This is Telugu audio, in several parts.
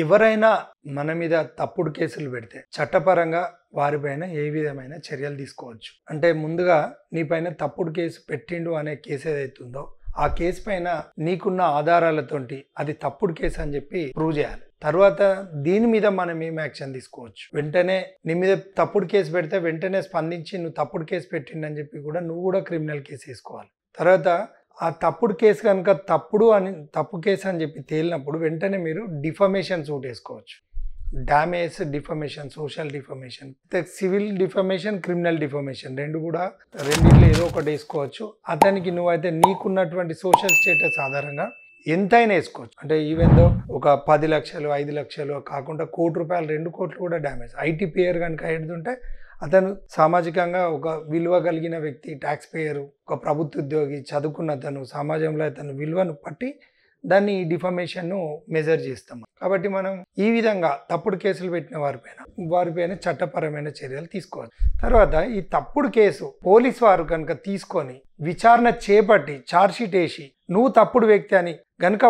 ఎవరైనా మన మీద తప్పుడు కేసులు పెడితే చట్టపరంగా వారిపైన ఏ విధమైన చర్యలు తీసుకోవచ్చు. అంటే ముందుగా నీపైన తప్పుడు కేసు పెట్టిండు అనే కేసు ఏదైతుందో ఆ కేసు పైన నీకున్న ఆధారాలతోటి అది తప్పుడు కేసు అని చెప్పి ప్రూవ్ చేయాలి. తర్వాత దీని మీద మనం ఏం యాక్షన్ తీసుకోవచ్చు. వెంటనే నీ మీద తప్పుడు కేసు పెడితే వెంటనే స్పందించి నువ్వు తప్పుడు కేసు పెట్టిండని చెప్పి కూడా నువ్వు కూడా క్రిమినల్ కేసు వేసుకోవాలి. తర్వాత ఆ తప్పుడు కేసు కనుక తప్పు కేసు అని చెప్పి తేలినప్పుడు వెంటనే మీరు డిఫమేషన్ సూట్ వేసుకోవచ్చు. Damage defamation, social defamation, civil defamation, criminal defamation రెండిట్లో ఏదో ఒకటి వేసుకోవచ్చు. అతనికి నువ్వైతే నీకున్నటువంటి సోషల్ స్టేటస్ ఆధారంగా ఎంతైనా వేసుకోవచ్చు. అంటే ఈవెన్ దో ఒక 10 లక్షలు 5 లక్షలు కాకుండా ₹1 కోటి 2 కోట్లు కూడా డ్యామేజ్. ఐటీ పేయర్ కనుక ఎడుతుంటే అతను సామాజికంగా ఒక విలువ కలిగిన వ్యక్తి, ట్యాక్స్ పేయరు, ఒక ప్రభుత్వ ఉద్యోగి, చదువుకున్న అతను, సమాజంలో అతను విలువను పట్టి దాన్ని డిఫమేషన్ను మెజర్ చేస్తాం. కాబట్టి మనం ఈ విధంగా తప్పుడు కేసులు పెట్టిన వారిపైన చట్టపరమైన చర్యలు తీసుకోవాలి. తర్వాత ఈ తప్పుడు కేసు పోలీస్ వారు కనుక తీసుకొని విచారణ చేపట్టి ఛార్జ్షీట్ వేసి నువ్వు తప్పుడు వ్యక్తి అని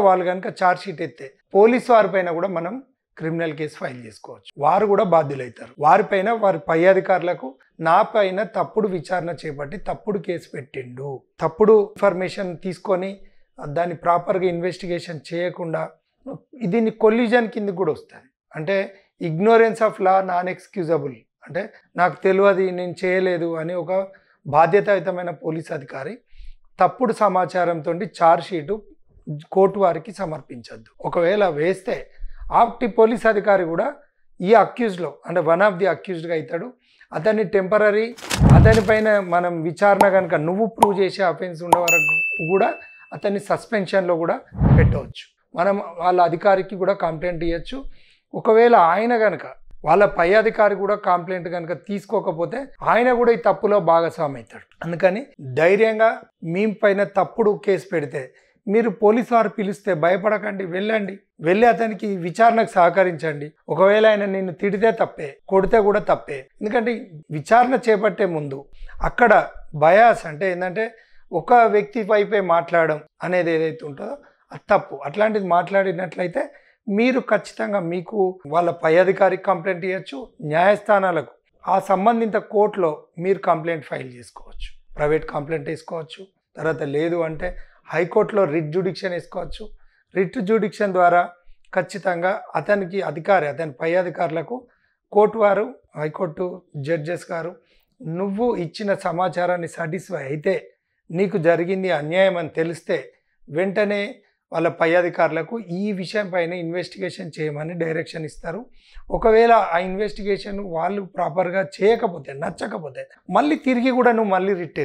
వాళ్ళు కనుక ఛార్జ్షీట్ ఎత్తే పోలీస్ వారిపైన కూడా మనం క్రిమినల్ కేసు ఫైల్ చేసుకోవచ్చు. వారు కూడా బాధ్యులవుతారు. వారిపైన వారి పై అధికారులకు నా పైన తప్పుడు విచారణ చేపట్టి తప్పుడు కేసు పెట్టిండు, తప్పుడు ఇన్ఫర్మేషన్ తీసుకొని దాన్ని ప్రాపర్గా ఇన్వెస్టిగేషన్ చేయకుండా దీన్ని కొల్యూజన్ కింద కూడా వస్తుంది. అంటే ignorance of law non excusable. అంటే నాకు తెలియదు, నేను చేయలేదు అని ఒక బాధ్యతాయుతమైన పోలీస్ అధికారి తప్పుడు సమాచారంతో ఛార్జ్షీటు కోర్టు వారికి సమర్పించద్దు. ఒకవేళ వేస్తే ఆప్టి పోలీస్ అధికారి కూడా ఈ అక్యూజ్లో అంటే వన్ ఆఫ్ ది అక్యూజ్డ్గా అవుతాడు. అతన్ని టెంపరీ అతనిపైన మనం విచారణ కనుక నువ్వు ప్రూవ్ చేసే అఫెన్స్ ఉండే వరకు కూడా అతన్ని సస్పెన్షన్లో కూడా పెట్టవచ్చు. మనం వాళ్ళ అధికారికి కూడా కంప్లైంట్ ఇవ్వచ్చు. ఒకవేళ ఆయన కనుక వాళ్ళ పై అధికారి కూడా కంప్లైంట్ కనుక తీసుకోకపోతే ఆయన కూడా ఈ తప్పులో భాగస్వామి అవుతాడు. అందుకని ధైర్యంగా మీ పైన తప్పుడు కేసు పెడితే మీరు పోలీసు వారు పిలిస్తే భయపడకండి, వెళ్ళి అతనికి విచారణకు సహకరించండి. ఒకవేళ ఆయన నిన్ను తిడితే తప్పే, కొడితే కూడా తప్పే. ఎందుకంటే విచారణ చేపట్టే ముందు అక్కడ బయాస్ అంటే ఏంటంటే ఒక వ్యక్తి వైపే మాట్లాడడం అనేది ఏదైతే ఉంటుందో అది తప్పు. అట్లాంటిది మాట్లాడినట్లయితే మీరు ఖచ్చితంగా మీకు వాళ్ళ పై అధికారికి కంప్లైంట్ ఇవ్వచ్చు. న్యాయస్థానాలకు ఆ సంబంధిత కోర్టులో మీరు కంప్లైంట్ ఫైల్ చేసుకోవచ్చు. ప్రైవేట్ కంప్లైంట్ వేసుకోవచ్చు. తర్వాత లేదు అంటే హైకోర్టులో రిట్ జ్యుడిక్షన్ వేసుకోవచ్చు. రిట్ జ్యుడిక్షన్ ద్వారా ఖచ్చితంగా అతని పై అధికారులకు కోర్టు వారు, హైకోర్టు జడ్జెస్ గారు నువ్వు ఇచ్చిన సమాచారాన్ని సాటిస్ఫై అయితే నీకు జరిగింది అన్యాయం అని తెలిస్తే వెంటనే వాళ్ళ పై అధికారులకు ఈ విషయం పైన ఇన్వెస్టిగేషన్ చేయమని డైరెక్షన్ ఇస్తారు. ఒకవేళ ఆ ఇన్వెస్టిగేషన్ వాళ్ళు ప్రాపర్గా చేయకపోతే, నచ్చకపోతే మళ్ళీ తిరిగి కూడా నువ్వు రిట్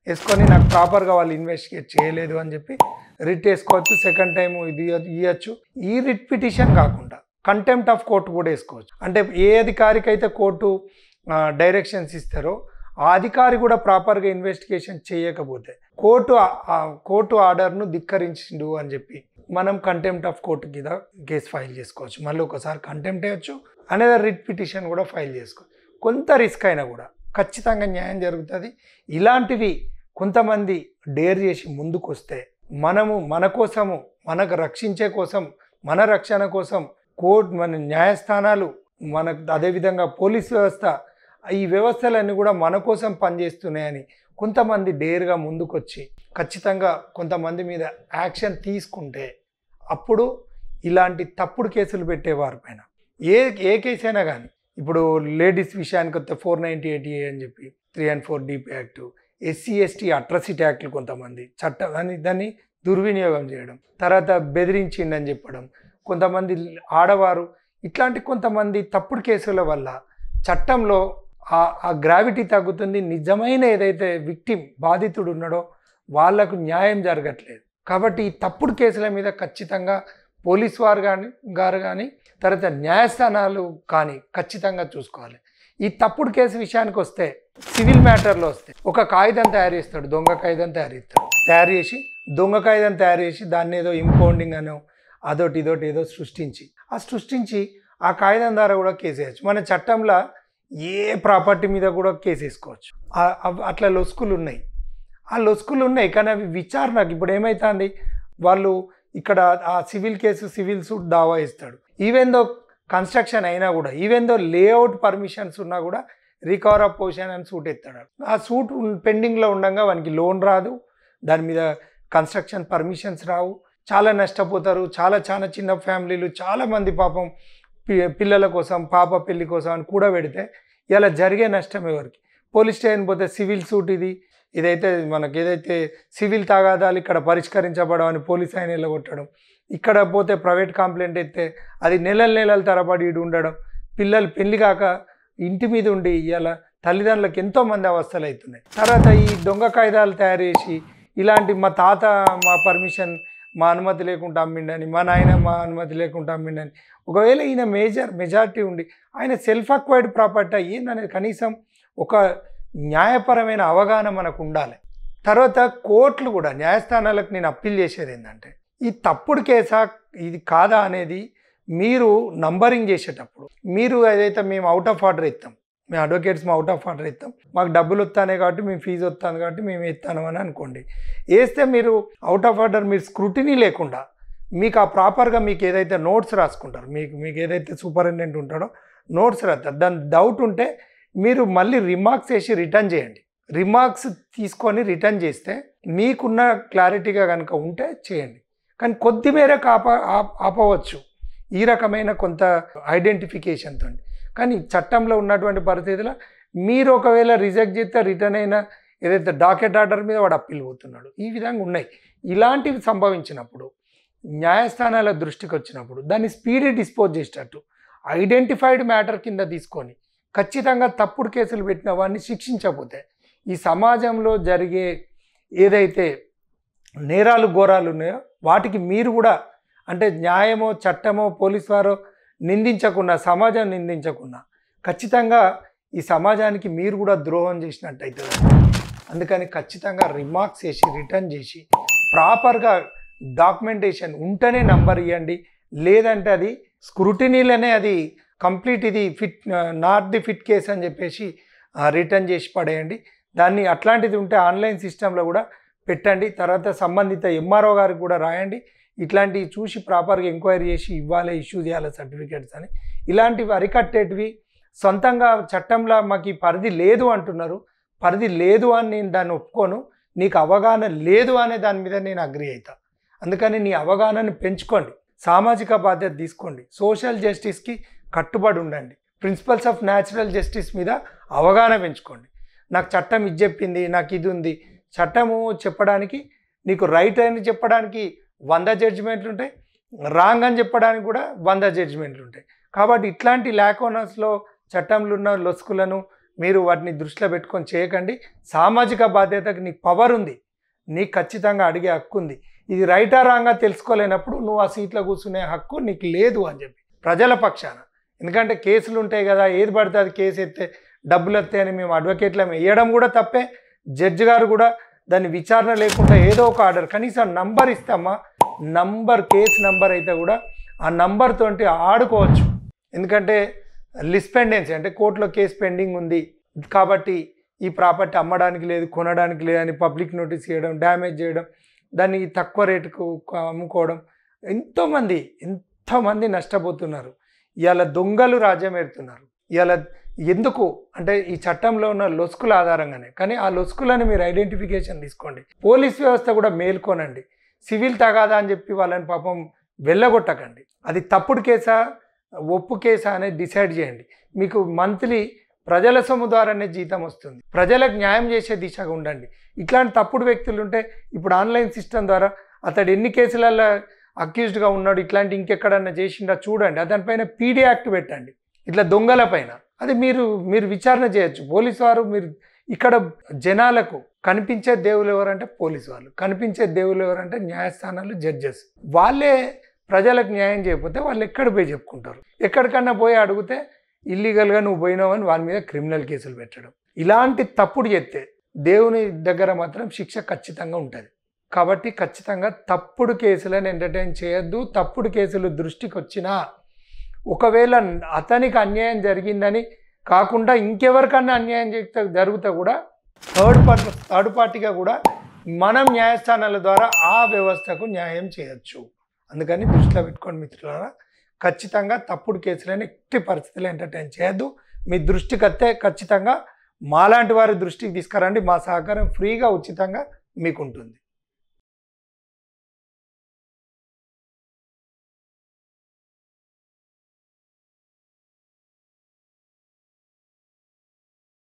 వేసుకొని నాకు ప్రాపర్గా వాళ్ళు ఇన్వెస్టిగేట్ చేయలేదు అని చెప్పి రిట్ వేసుకోవచ్చు. సెకండ్ టైం ఇది ఇవ్వచ్చు. ఈ రిట్ పిటిషన్ కాకుండా కంటెంప్ట్ ఆఫ్ కోర్టు కూడా వేసుకోవచ్చు. అంటే ఏ అధికారికి అయితే కోర్టు డైరెక్షన్స్ ఇస్తారో ఆ అధికారి కూడా ప్రాపర్గా ఇన్వెస్టిగేషన్ చేయకపోతే కోర్టు ఆర్డర్ను ధిక్కరించిండు అని చెప్పి మనం కంటెంప్ట్ ఆఫ్ కోర్టు కింద కేసు ఫైల్ చేసుకోవచ్చు. మళ్ళీ ఒకసారి కంటెంప్ట్ వేయచ్చు అనేది రిట్ పిటిషన్ కూడా ఫైల్ చేసుకోవచ్చు. కొంత రిస్క్ అయినా కూడా ఖచ్చితంగా న్యాయం జరుగుతుంది. ఇలాంటివి కొంతమంది డేర్ చేసి ముందుకు వస్తే మన కోసము, మనకు రక్షించే కోసం, మన రక్షణ కోసం మన న్యాయస్థానాలు, అదేవిధంగా పోలీస్ వ్యవస్థ, ఈ వ్యవస్థలన్నీ కూడా మన కోసం పనిచేస్తున్నాయని కొంతమంది డేర్గా ముందుకొచ్చి ఖచ్చితంగా కొంతమంది మీద యాక్షన్ తీసుకుంటే అప్పుడు ఇలాంటి తప్పుడు కేసులు పెట్టేవారి పైన ఏ కేసు అయినా కానీ, ఇప్పుడు లేడీస్ విషయానికి వస్తే 498A అని చెప్పి 3 and 4 DP act, SC/ST atrocity యాక్ట్లు కొంతమంది దాన్ని దుర్వినియోగం చేయడం, తర్వాత బెదిరించిండని చెప్పడం, కొంతమంది ఆడవారు, ఇట్లాంటి కొంతమంది తప్పుడు కేసుల వల్ల చట్టంలో ఆ గ్రావిటీ తగ్గుతుంది. నిజమైన ఏదైతే విక్టిమ్ బాధితుడు ఉన్నాడో వాళ్లకు న్యాయం జరగట్లేదు. కాబట్టి ఈ తప్పుడు కేసుల మీద ఖచ్చితంగా పోలీస్ వారు కానీ తర్వాత న్యాయస్థానాలు కానీ ఖచ్చితంగా చూసుకోవాలి. ఈ తప్పుడు కేసు విషయానికి వస్తే సివిల్ మ్యాటర్లో వస్తే ఒక కాగితం తయారు చేస్తాడు, దొంగ కాగితం దొంగ కాగితం తయారు చేసి దాన్ని ఏదో ఇంపౌండింగ్ అనో ఇదోటి ఏదో సృష్టించి ఆ కాగితం ద్వారా కూడా కేసు వేయచ్చు. మన చట్టంలో ఏ ప్రాపర్టీ మీద కూడా కేసు వేసుకోవచ్చు. అట్లా లొసుకులు ఉన్నాయి. కానీ అవి విచారణకు ఇప్పుడు ఏమవుతుంది, వాళ్ళు ఇక్కడ ఆ సివిల్ కేసు సివిల్ సూట్ దావా ఇస్తాడు. ఈవెన్ దో కన్స్ట్రక్షన్ అయినా కూడా, ఈవెన్ దో లేఅవుట్ పర్మిషన్స్ ఉన్నా కూడా రికవర్ ఆఫ్ పొజిషన్ అని సూట్ ఎత్తాడు. ఆ సూట్ పెండింగ్లో ఉండగా వానికి లోన్ రాదు, దాని మీద కన్స్ట్రక్షన్ పర్మిషన్స్ రావు, చాలా నష్టపోతారు. చాలా చిన్న ఫ్యామిలీలు చాలామంది పాపం పిల్లల కోసం, పాప పెళ్లి కోసం అని కూడా పెడితే ఇలా జరిగే నష్టం ఎవరికి? పోలీస్ స్టేషన్ పోతే సివిల్ సూట్ ఇదైతే మనకి ఏదైతే సివిల్ తగాదాలు ఇక్కడ పరిష్కరించబడమని పోలీస్ ఆయన వెళ్ళగొట్టడం, ఇక్కడ పోతే ప్రైవేట్ కంప్లైంట్ ఎత్తే అది నెలల తరబడి ఉండడం, పిల్లలు పెళ్లి కాక ఇంటి మీద ఉండి ఇలా తల్లిదండ్రులకు ఎంతోమంది అవస్థలు అవుతున్నాయి. తర్వాత ఈ దొంగ కాయిదాలు తయారు చేసి ఇలాంటి మా తాత మా పర్మిషన్ మా అనుమతి లేకుండా అమ్మిండని, మా నాయన మా అనుమతి లేకుండా అమ్మిండని, ఒకవేళ ఈయన మెజారిటీ ఉండి ఆయన సెల్ఫ్ అక్వైర్డ్ ప్రాపర్టీ ఏందనేది కనీసం ఒక న్యాయపరమైన అవగాహన మనకు ఉండాలి. తర్వాత కోర్టులు కూడా, న్యాయస్థానాలకు నేను అప్పీల్ చేసేది ఏంటంటే, ఈ తప్పుడు కేసా ఇది కాదా అనేది మీరు నంబరింగ్ చేసేటప్పుడు మీరు ఏదైతే మేము అవుట్ ఆఫ్ ఆర్డర్ ఇస్తాం, మేము అడ్వకేట్స్ అవుట్ ఆఫ్ ఆర్డర్ ఇస్తాం, మాకు డబ్బులు వస్తానే కాబట్టి మేము ఫీజు వస్తాను కాబట్టి మేము ఇస్తాను అని అనుకోండి. వేస్తే మీరు అవుట్ ఆఫ్ ఆర్డర్ మీరు స్క్రూటినీ లేకుండా మీకు ఆ ప్రాపర్గా మీకు ఏదైతే నోట్స్ రాసుకుంటారు, మీకు ఏదైతే సూపరింటెండెంట్ ఉంటాడో నోట్స్ రాస్తారు, దాని డౌట్ ఉంటే మీరు మళ్ళీ రిమార్క్స్ వేసి రిటర్న్ చేయండి. రిమార్క్స్ తీసుకొని రిటర్న్ చేస్తే మీకున్న క్లారిటీగా కనుక ఉంటే చేయండి. కానీ కొద్ది మేరకు ఆపవచ్చు ఈ రకమైన కొంత ఐడెంటిఫికేషన్తో. కానీ చట్టంలో ఉన్నటువంటి పరిస్థితుల్లో మీరు ఒకవేళ రిజెక్ట్ చేస్తే రిటర్న్ అయిన ఏదైతే డాకెట్ ఆర్డర్ మీద వాడు అప్పీల్ పోతున్నాడు, ఈ విధంగా ఉన్నాయి. ఇలాంటివి సంభవించినప్పుడు న్యాయస్థానాల దృష్టికి వచ్చినప్పుడు దాన్ని స్పీడీ డిస్పోజ్ చేసేటట్టు ఐడెంటిఫైడ్ మ్యాటర్ కింద తీసుకొని ఖచ్చితంగా తప్పుడు కేసులు పెట్టిన వాడిని శిక్షించకపోతే ఈ సమాజంలో జరిగే ఏదైతే నేరాలు ఘోరాలు ఉన్నాయో వాటికి మీరు కూడా, అంటే న్యాయమో చట్టమో పోలీసు వారో నిందించకుండా, సమాజం నిందించకుండా ఖచ్చితంగా ఈ సమాజానికి మీరు కూడా ద్రోహం చేసినట్టు అవుతుంది. అందుకని ఖచ్చితంగా రిమార్క్స్ చేసి రిటర్న్ చేసి ప్రాపర్గా డాక్యుమెంటేషన్ ఉంటేనే నంబర్ ఇవ్వండి. లేదంటే అది స్క్రూటినీలోనే అది కంప్లీట్ ఇది నాట్ ది ఫిట్ కేస్ అని చెప్పేసి రిటర్న్ చేసి పడేయండి. దాన్ని అట్లాంటిది ఉంటే ఆన్లైన్ సిస్టంలో కూడా పెట్టండి. తర్వాత సంబంధిత ఎంఆర్ఓ గారికి కూడా రాయండి, ఇట్లాంటివి చూసి ప్రాపర్గా ఎంక్వైరీ చేసి ఇవ్వాలి, ఇష్యూ చేయాలి సర్టిఫికేట్స్ అని. ఇలాంటివి అరికట్టేటివి సొంతంగా చట్టంలో మాకు ఈ పరిధి లేదు అంటున్నారు, పరిధి లేదు అని నేను దాన్ని ఒప్పుకోను, నీకు అవగాహన లేదు అనే దాని మీద నేను అగ్రి అవుతా. అందుకని నీ అవగాహనని పెంచుకోండి, సామాజిక బాధ్యత తీసుకోండి, సోషల్ జస్టిస్కి కట్టుబడి ఉండండి, ప్రిన్సిపల్స్ ఆఫ్ న్యాచురల్ జస్టిస్ మీద అవగాహన పెంచుకోండి. నాకు చట్టం ఇది చెప్పింది, నాకు ఇది ఉంది, చట్టము చెప్పడానికి నీకు రైట్ అని చెప్పడానికి 100 జడ్జిమెంట్లు ఉంటాయి, రాంగ్ అని చెప్పడానికి కూడా 100 జడ్జిమెంట్లు ఉంటాయి. కాబట్టి ఇట్లాంటి ల్యాకోనస్లో చట్టంలో ఉన్న లొసుకులను మీరు వాటిని దృష్టిలో పెట్టుకొని చేయకండి. సామాజిక బాధ్యతకు నీకు పవర్ ఉంది, నీకు ఖచ్చితంగా అడిగే హక్కు ఉంది. ఇది రైటా రాంగా తెలుసుకోలేనప్పుడు నువ్వు ఆ సీట్లో కూర్చునే హక్కు నీకు లేదు అని చెప్పి ప్రజల పక్షాన. ఎందుకంటే కేసులు ఉంటాయి కదా, ఏది పడితే అది కేసు ఎత్తే డబ్బులు వస్తాయని మేము అడ్వకేట్లం వేయడం కూడా తప్పే. జడ్జి గారు కూడా దాన్ని విచారణ లేకుండా ఏదో ఒక ఆర్డర్, కనీసం నంబర్ ఇస్తామా, కేసు నంబర్ అయితే కూడా ఆ నంబర్ తోటి ఆడుకోవచ్చు. ఎందుకంటే లిస్పెండెన్సీ అంటే కోర్టులో కేసు పెండింగ్ ఉంది కాబట్టి ఈ ప్రాపర్టీ అమ్మడానికి లేదు, కొనడానికి లేదని పబ్లిక్ నోటీస్ చేయడం, డ్యామేజ్ చేయడం, దాన్ని తక్కువ రేటుకు అమ్ముకోవడం, ఎంతోమంది నష్టపోతున్నారు. ఇవాళ దొంగలు రాజ్యం ఏరుతున్నారు. ఇవాళ ఎందుకు అంటే ఈ చట్టంలో ఉన్న లొసుకుల ఆధారంగానే. కానీ ఆ లొసుకులను మీరు ఐడెంటిఫికేషన్ తీసుకోండి. పోలీస్ వ్యవస్థ కూడా మేల్కొనండి. సివిల్ తగాదా అని చెప్పి వాళ్ళని పాపం వెళ్ళగొట్టకండి. అది తప్పుడు కేసా ఒప్పు కేసా అనేది డిసైడ్ చేయండి. మీకు మంత్లీ ప్రజల సొమ్ము ద్వారానే జీతం వస్తుంది. ప్రజలకు న్యాయం చేసే దిశగా ఉండండి. ఇట్లాంటి తప్పుడు వ్యక్తులు ఉంటే ఇప్పుడు ఆన్లైన్ సిస్టమ్ ద్వారా అతడు ఎన్ని కేసులలో అక్యూజ్డ్గా ఉన్నాడు, ఇట్లాంటి ఇంకెక్కడన్నా చేసిండా చూడండి. దానిపైన పీడీ యాక్ట్ పెట్టండి. ఇట్లా దొంగల పైన అది మీరు విచారణ చేయొచ్చు. పోలీసు వారు మీరు ఇక్కడ జనాలకు కనిపించే దేవులు ఎవరంటే పోలీసు వాళ్ళు, కనిపించే దేవులు ఎవరంటే న్యాయస్థానాలు, జడ్జెస్. వాళ్ళే ప్రజలకు న్యాయం చేయకపోతే వాళ్ళు ఎక్కడ పోయి చెప్పుకుంటారు? ఎక్కడికన్నా పోయి అడిగితే ఇల్లీగల్గా నువ్వు పోయినావు అని వాళ్ళ మీద క్రిమినల్ కేసులు పెట్టడం. ఇలాంటి తప్పుడు చేస్తే దేవుని దగ్గర మాత్రం శిక్ష ఖచ్చితంగా ఉంటుంది. కాబట్టి ఖచ్చితంగా తప్పుడు కేసులను ఎంటర్టైన్ చేయొద్దు. తప్పుడు కేసులు దృష్టికి వచ్చినా ఒకవేళ అతనికి అన్యాయం జరిగిందని కాకుండా ఇంకెవరికన్నా అన్యాయం జరుగుతా కూడా థర్డ్ పార్టీగా కూడా మనం న్యాయస్థానాల ద్వారా ఆ వ్యవస్థకు న్యాయం చేయొచ్చు. అందుకని దృష్టిలో పెట్టుకోండి మిత్రులారా. ఖచ్చితంగా తప్పుడు కేసులను ఎట్టి పరిస్థితుల్లో ఎంటర్టైన్ చేయొద్దు. మీ దృష్టికి వస్తే ఖచ్చితంగా మాలాంటి వారి దృష్టికి తీసుకురండి. మా సహకారం ఫ్రీగా ఉచితంగా మీకు ఉంటుంది.